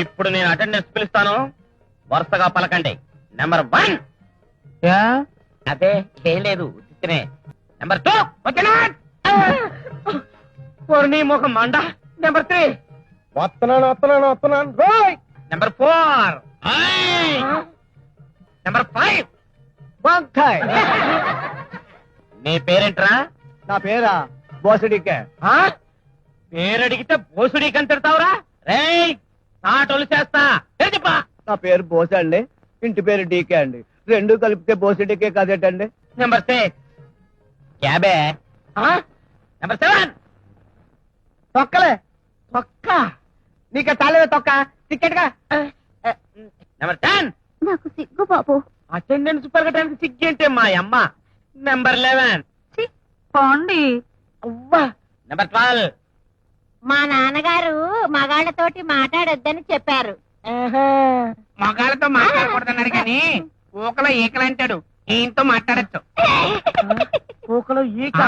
ఇప్పుడు నేను అటెండెన్స్ పిలుస్తాను, వరుసగా పలకండి. నెంబర్ 1. అదే ఏం లేదు, ఉత్తినే. నెంబర్ 2. నీ ముఖం మండ. నెంబర్ 3. వస్తున్నాను నెంబర్ 4. నెంబర్ 5. వంకాయ్. నీ పేరేంట్రా? నా పేరా బోసడికే. పేరడిగితే బోసుడీకని తిడతావురా? రేయ్, నాటోలు చేస్తా. చెప్పా. నా పేరు బోస అండి, ఇంటి పేరు డీకే అండి. రెండు కలిపితే బోసడికే కదేటండి. నెంబర్ 6. క్యాబే. నెంబర్ 7. తొక్కలే తొక్క. నీకు తాళవే తొక్క టికెట్ గా. నెంబర్ 10. నాకు సిగ్గు బాబు. అటెండెన్స్ పెరగడానికి సిగ్గేంటే మా అమ్మ. నెంబర్ 11. పోండి. అవ్వా. నెంబర్ 12. మా నాన్నగారు మగాళ్ళతోటి మాట్లాడొద్దని చెప్పారు. మగాళ్ళతో మాట్లాడకూడదన్నారు కానీ ఊకలో ఈకలు అంటాడు, ఈయనతో మాట్లాడచ్చు. పూకలో ఈక.